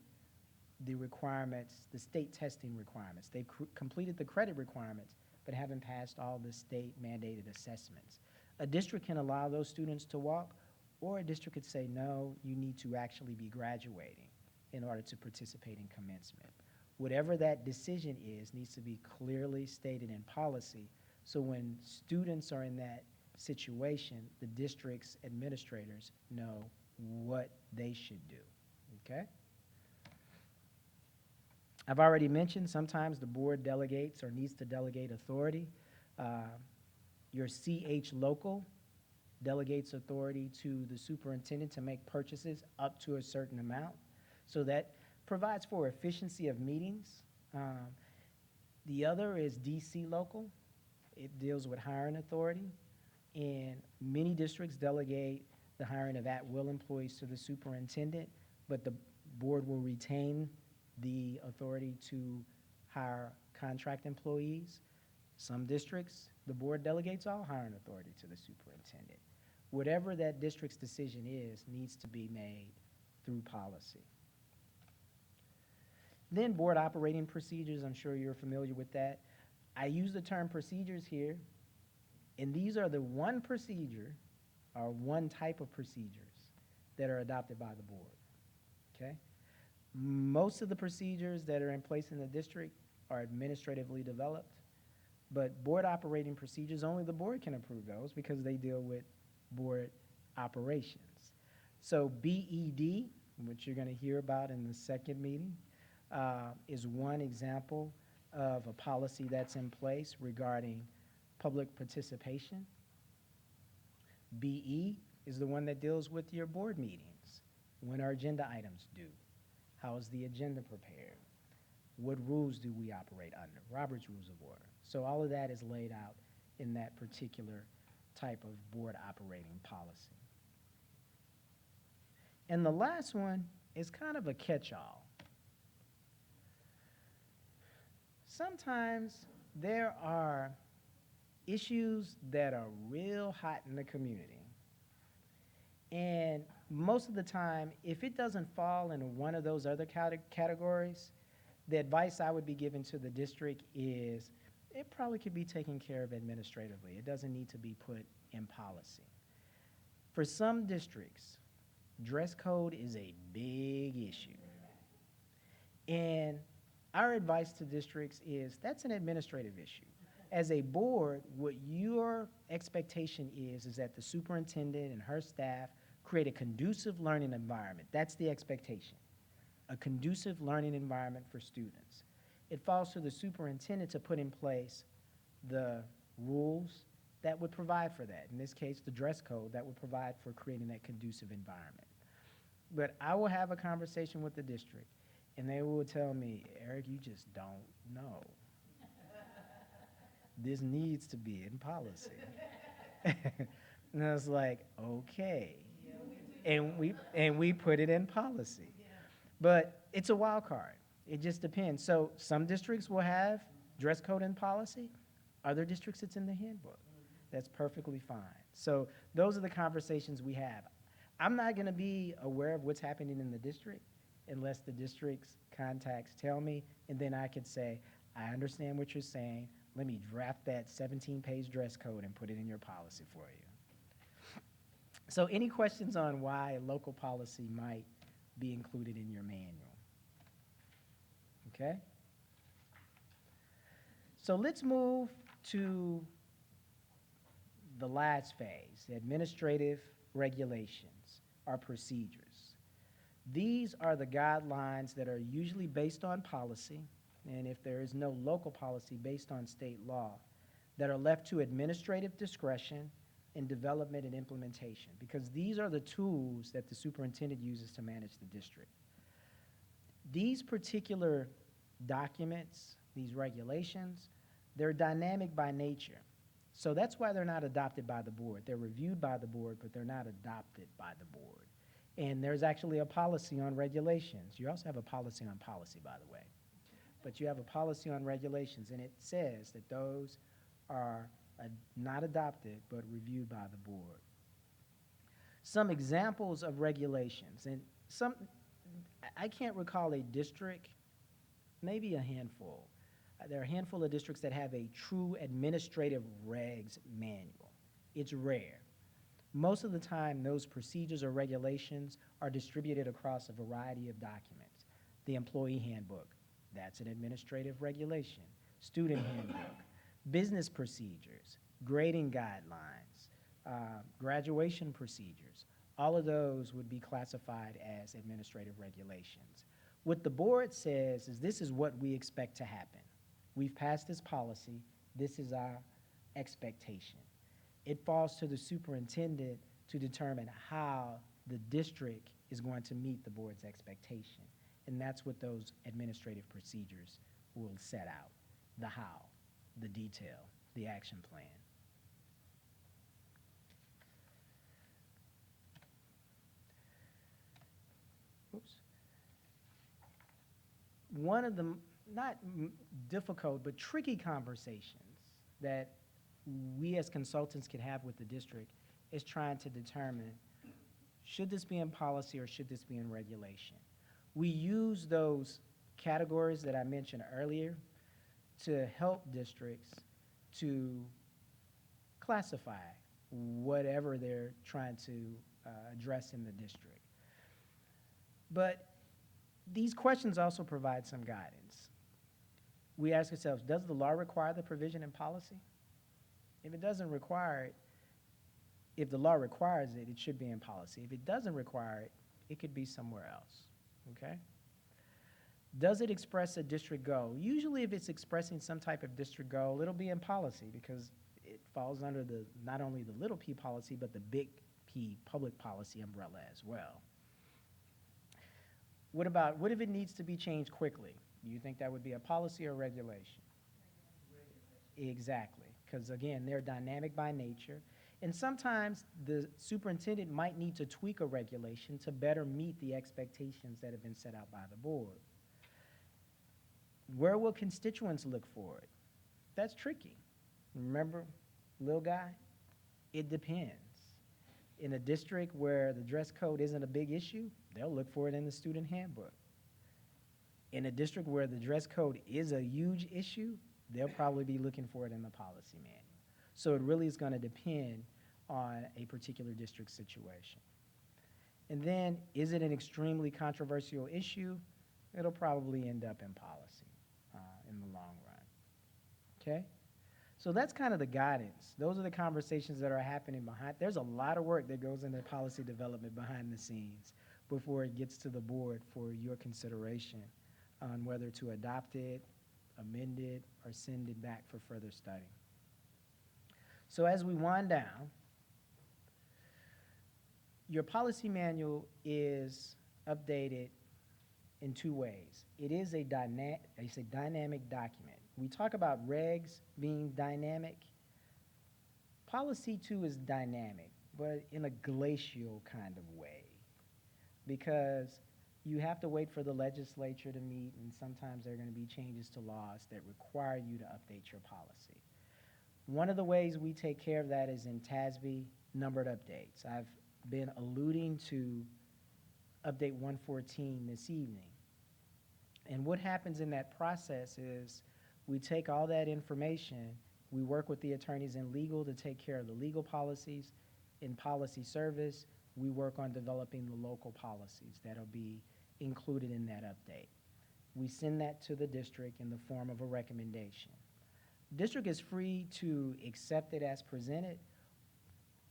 the requirements, the state testing requirements. They've completed the credit requirements, but haven't passed all the state mandated assessments. A district can allow those students to walk, or a district could say, no, you need to actually be graduating in order to participate in commencement. Whatever that decision is needs to be clearly stated in policy, so when students are in that situation, the district's administrators know what they should do, okay? I've already mentioned sometimes the board delegates or needs to delegate authority. Your CH local delegates authority to the superintendent to make purchases up to a certain amount. So that provides for efficiency of meetings. The other is DC local. It deals with hiring authority, and many districts delegate the hiring of at-will employees to the superintendent, but the board will retain the authority to hire contract employees. Some districts, the board delegates all hiring authority to the superintendent. Whatever that district's decision is, needs to be made through policy. Then board operating procedures, I'm sure you're familiar with that. I use the term procedures here, and these are the one procedure or one type of procedures that are adopted by the board, okay? Most of the procedures that are in place in the district are administratively developed, but board operating procedures, only the board can approve those because they deal with board operations. So BED, which you're gonna hear about in the second meeting, is one example of a policy that's in place regarding public participation. BE is the one that deals with your board meetings. When are agenda items due? How is the agenda prepared? What rules do we operate under? Robert's Rules of Order. So all of that is laid out in that particular type of board operating policy. And the last one is kind of a catch-all. Sometimes there are issues that are real hot in the community. And most of the time, if it doesn't fall into one of those other categories, the advice I would be giving to the district is it probably could be taken care of administratively. It doesn't need to be put in policy. For some districts, dress code is a big issue. And our advice to districts is that's an administrative issue. As a board, what your expectation is that the superintendent and her staff create a conducive learning environment. That's the expectation, a conducive learning environment for students. It falls to the superintendent to put in place the rules that would provide for that. In this case, the dress code that would provide for creating that conducive environment. But I will have a conversation with the district, and they will tell me, Eric, you just don't know. This needs to be in policy. And I was like, okay. And we put it in policy. But it's a wild card. It just depends. So some districts will have dress code in policy. Other districts, it's in the handbook. That's perfectly fine. So those are the conversations we have. I'm not going to be aware of what's happening in the district unless the district's contacts tell me, and then I could say, I understand what you're saying. Let me draft that 17-page dress code and put it in your policy for you. So any questions on why a local policy might be included in your manual? Okay? So let's move to the last phase, the administrative regulations or procedures. These are the guidelines that are usually based on policy, and if there is no local policy based on state law, that are left to administrative discretion in development and implementation, because these are the tools that the superintendent uses to manage the district. These particular documents, these regulations, they're dynamic by nature. So that's why they're not adopted by the board. They're reviewed by the board, but they're not adopted by the board. And there's actually a policy on regulations. You also have a policy on policy, by the way. But you have a policy on regulations, and it says that those are not adopted, but reviewed by the board. Some examples of regulations, and I can't recall a district, maybe a handful. There are a handful of districts that have a true administrative regs manual. It's rare. Most of the time, those procedures or regulations are distributed across a variety of documents. The employee handbook, that's an administrative regulation. Student handbook, business procedures, grading guidelines, graduation procedures. All of those would be classified as administrative regulations. What the board says is this is what we expect to happen. We've passed this policy. This is our expectation. It falls to the superintendent to determine how the district is going to meet the board's expectation. And that's what those administrative procedures will set out, the how, the detail. the action plan. Oops. One of the not difficult but tricky conversations that we as consultants can have with the district is trying to determine, should this be in policy or should this be in regulation? We use those categories that I mentioned earlier to help districts to classify whatever they're trying to address in the district. But these questions also provide some guidance. We ask ourselves, does the law require the provision in policy? If it doesn't require it, if the law requires it, it should be in policy. If it doesn't require it, it could be somewhere else, okay? Does it express a district goal? Usually if it's expressing some type of district goal, it'll be in policy because it falls under the, not only the little p policy, but the big P public policy umbrella as well. What if it needs to be changed quickly? Do you think that would be a policy or regulation? Exactly, because again, they're dynamic by nature. And sometimes the superintendent might need to tweak a regulation to better meet the expectations that have been set out by the board. Where will constituents look for it? That's tricky. Remember, little guy? It depends. In a district where the dress code isn't a big issue, they'll look for it in the student handbook. In a district where the dress code is a huge issue, they'll probably be looking for it in the policy manual. So it really is going to depend on a particular district situation. And then, is it an extremely controversial issue? It'll probably end up in policy in the long run, okay? So that's kind of the guidance. Those are the conversations that are happening behind. There's a lot of work that goes into policy development behind the scenes before it gets to the board for your consideration on whether to adopt it, amend it, or send it back for further study. So as we wind down, your policy manual is updated in two ways. It is a dynamic document. We talk about regs being dynamic. Policy too is dynamic, but in a glacial kind of way, because you have to wait for the legislature to meet, and sometimes there are going to be changes to laws that require you to update your policy. One of the ways we take care of that is in TASB numbered updates. I've been alluding to update 114 this evening. And what happens in that process is we take all that information, we work with the attorneys in legal to take care of the legal policies. In policy service, we work on developing the local policies that'll be included in that update. We send that to the district in the form of a recommendation. District is free to accept it as presented,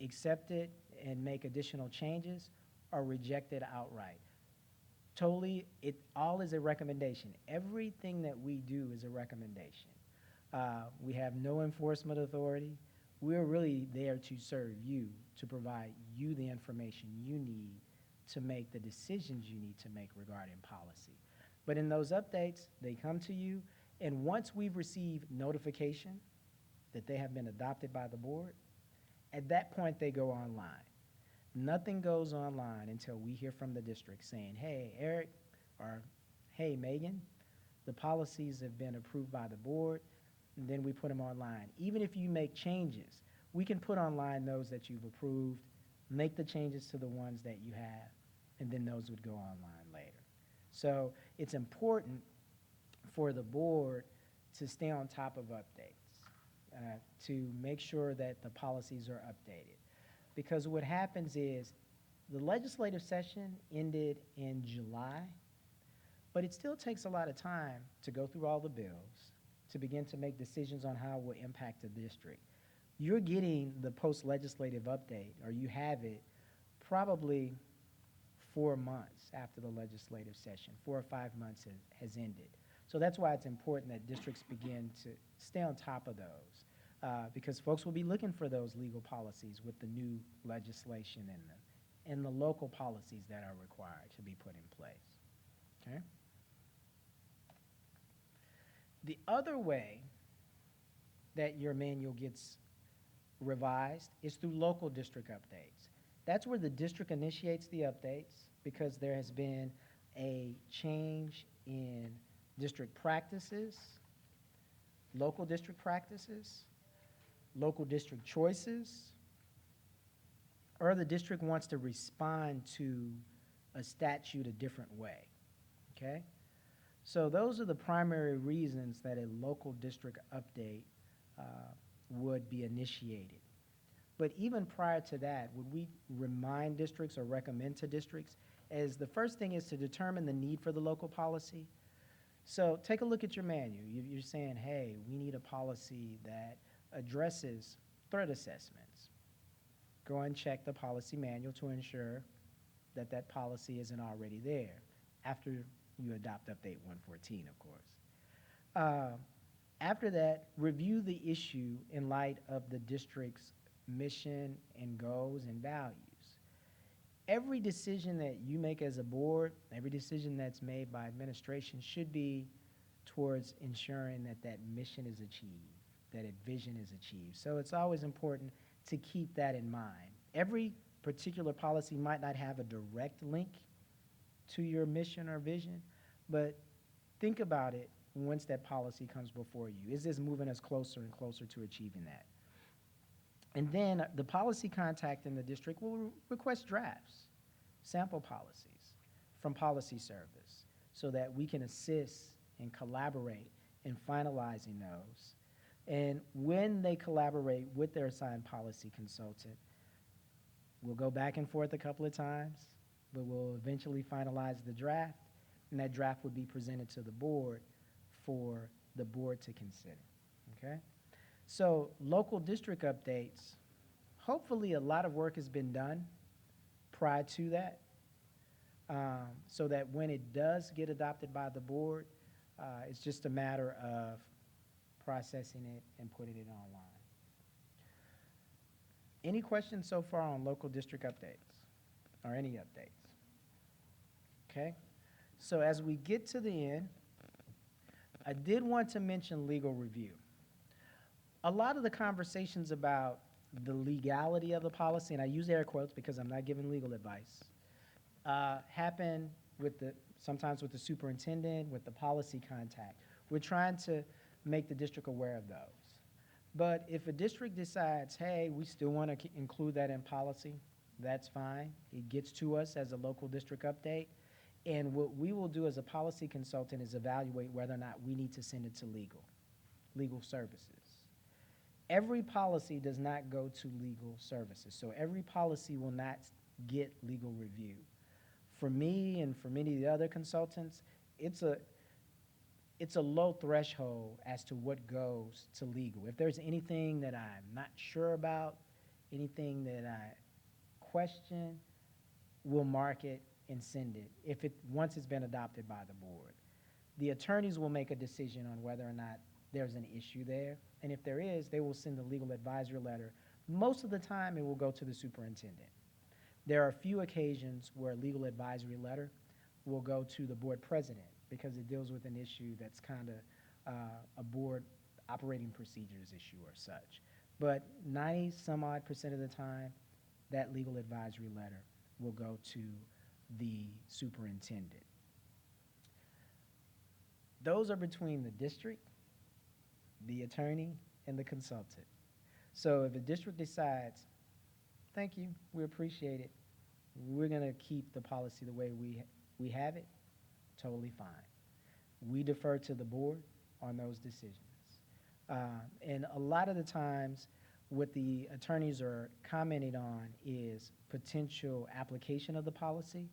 accept it and make additional changes, or reject it outright. Totally, it all is a recommendation. Everything that we do is a recommendation. We have no enforcement authority. We're really there to serve you, to provide you the information you need to make the decisions you need to make regarding policy. But in those updates, they come to you, and once we've received notification that they have been adopted by the board, at that point they go online. Nothing goes online until we hear from the district saying, hey, Eric, or hey, Megan, the policies have been approved by the board, and then we put them online. Even if you make changes, we can put online those that you've approved, make the changes to the ones that you have, and then those would go online later. So it's important for the board to stay on top of updates, to make sure that the policies are updated. Because what happens is the legislative session ended in July, but it still takes a lot of time to go through all the bills, to begin to make decisions on how it will impact the district. You're getting the post-legislative update, or you have it, probably 4 months after the legislative session. 4 or 5 months has ended. So that's why it's important that districts begin to stay on top of those. Because folks will be looking for those legal policies with the new legislation in them and the local policies that are required to be put in place, okay? The other way that your manual gets revised is through local district updates. That's where the district initiates the updates because there has been a change in district practices, local district practices, local district choices, or the district wants to respond to a statute a different way, okay? So those are the primary reasons that a local district update would be initiated. But even prior to that, would we remind districts or recommend to districts as the first thing is to determine the need for the local policy? So take a look at your manual. You're saying, hey, we need a policy that addresses threat assessments. Go and check the policy manual to ensure that that policy isn't already there after you adopt Update 114, of course. After that, review the issue in light of the district's mission and goals and values. Every decision that you make as a board, every decision that's made by administration should be towards ensuring that that mission is achieved, that a vision is achieved. So it's always important to keep that in mind. Every particular policy might not have a direct link to your mission or vision, but think about it once that policy comes before you. Is this moving us closer and closer to achieving that? And then the policy contact in the district will request drafts, sample policies from policy service so that we can assist and collaborate in finalizing those. And when they collaborate with their assigned policy consultant, we'll go back and forth a couple of times, but we'll eventually finalize the draft, and that draft would be presented to the board for the board to consider, okay? So local district updates, hopefully a lot of work has been done prior to that, so that when it does get adopted by the board, it's just a matter of processing it and putting it online. Any questions so far on local district updates or any updates? Okay, so as we get to the end, I did want to mention legal review. A lot of the conversations about the legality of the policy, and I use air quotes because I'm not giving legal advice, happen with sometimes with the superintendent, with the policy contact. We're trying to make the district aware of those. But if a district decides, hey, we still want to include that in policy, that's fine. It gets to us as a local district update. And what we will do as a policy consultant is evaluate whether or not we need to send it to legal services. Every policy does not go to legal services. So every policy will not get legal review. For me and for many of the other consultants, it's a low threshold as to what goes to legal. If there's anything that I'm not sure about, anything that I question, we'll mark it and send it once it's been adopted by the board. The attorneys will make a decision on whether or not there's an issue there, and if there is, they will send a legal advisory letter. Most of the time, it will go to the superintendent. There are a few occasions where a legal advisory letter will go to the board president because it deals with an issue that's kind of a board operating procedures issue or such. But 90-some-odd% of the time, that legal advisory letter will go to the superintendent. Those are between the district, the attorney, and the consultant. So if a district decides, thank you, we appreciate it, we're going to keep the policy the way we have it, totally fine. We defer to the board on those decisions. And a lot of the times, what the attorneys are commenting on is potential application of the policy,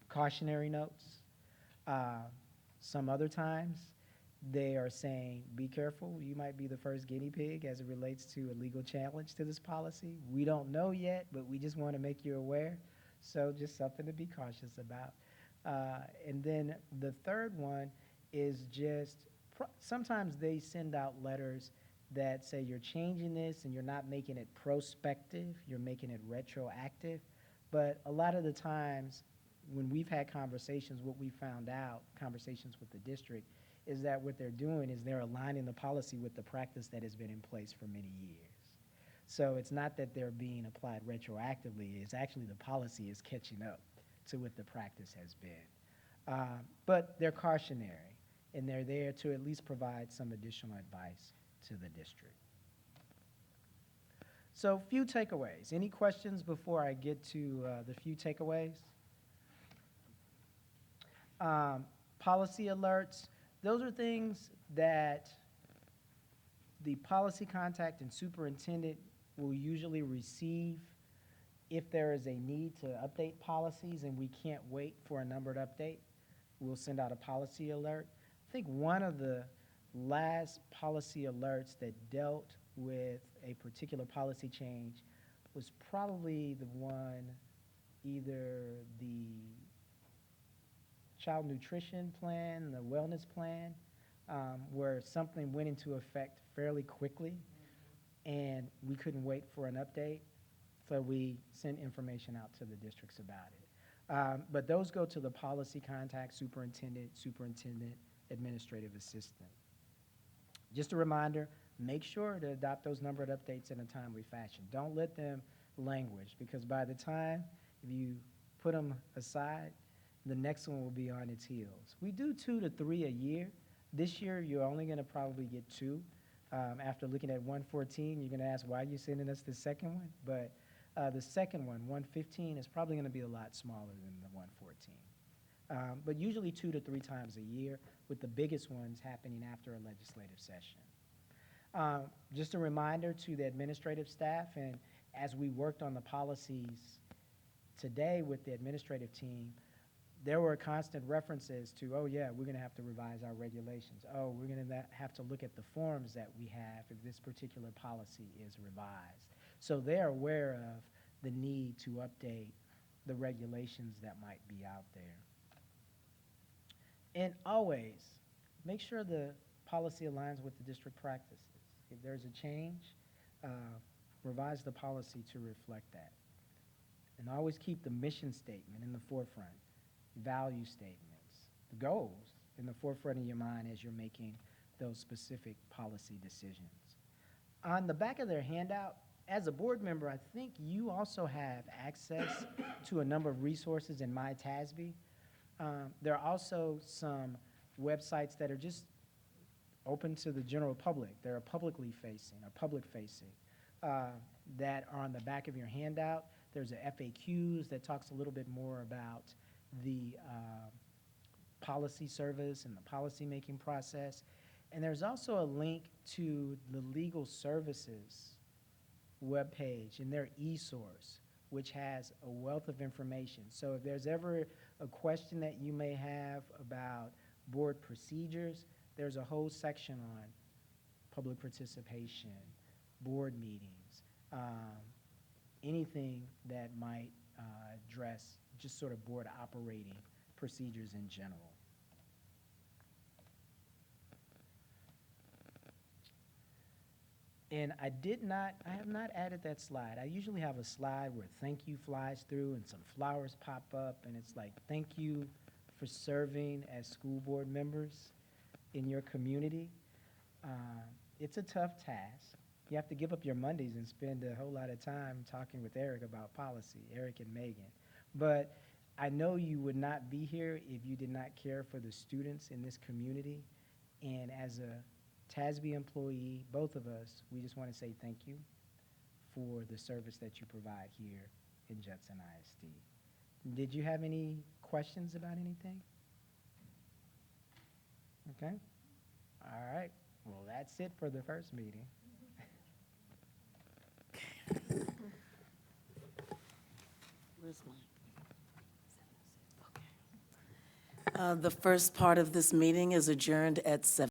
cautionary notes. Some other times, they are saying, be careful, you might be the first guinea pig as it relates to a legal challenge to this policy. We don't know yet, but we just want to make you aware. So just something to be cautious about. And then the third one is just, sometimes they send out letters that say you're changing this and you're not making it prospective, you're making it retroactive. But a lot of the times when we've had conversations, what we found out, conversations with the district, is that what they're doing is they're aligning the policy with the practice that has been in place for many years. So it's not that they're being applied retroactively, it's actually the policy is catching up to what the practice has been. But they're cautionary, and they're there to at least provide some additional advice to the district. So few takeaways. Any questions before I get to the few takeaways? Policy alerts, those are things that the policy contact and superintendent will usually receive if there is a need to update policies and we can't wait for a numbered update. We'll send out a policy alert. I think one of the last policy alerts that dealt with a particular policy change was probably the one, either the child nutrition plan, the wellness plan, where something went into effect fairly quickly and we couldn't wait for an update, so we sent information out to the districts about it. But those go to the policy contact, superintendent, administrative assistant. Just a reminder, make sure to adopt those numbered updates in a timely fashion. Don't let them languish, because by the time if you put them aside, the next one will be on its heels. We do 2 to 3 a year. This year, you're only going to probably get 2. After looking at 114, you're going to ask why you're sending us the second one. But the second one, 115, is probably going to be a lot smaller than the 114. But usually 2 to 3 times a year, with the biggest ones happening after a legislative session. Just a reminder to the administrative staff, and as we worked on the policies today with the administrative team, there were constant references to, oh yeah, we're going to have to revise our regulations. Oh, we're going to have to look at the forms that we have if this particular policy is revised. So they're aware of the need to update the regulations that might be out there. And always, make sure the policy aligns with the district practices. If there's a change, revise the policy to reflect that. And always keep the mission statement in the forefront. Value statements, the goals in the forefront of your mind as you're making those specific policy decisions. On the back of their handout, as a board member, I think you also have access to a number of resources in MyTASB. There are also some websites that are just open to the general public. They're publicly facing or public facing that are on the back of your handout. There's a FAQs that talks a little bit more about the policy service and the policy-making process. And there's also a link to the legal services webpage and their e-source, which has a wealth of information. So if there's ever a question that you may have about board procedures, there's a whole section on public participation, board meetings, anything that might address just sort of board operating procedures in general. And I have not added that slide. I usually have a slide where thank you flies through and some flowers pop up, and it's like, thank you for serving as school board members in your community. It's a tough task. You have to give up your Mondays and spend a whole lot of time talking with Eric about policy, Eric and Megan. But I know you would not be here if you did not care for the students in this community. And as a TASB employee, both of us, we just want to say thank you for the service that you provide here in Judson ISD. Did you have any questions about anything? Okay. All right. Well, that's it for the first meeting. Where's mine? Okay. The first part of this meeting is adjourned at 7.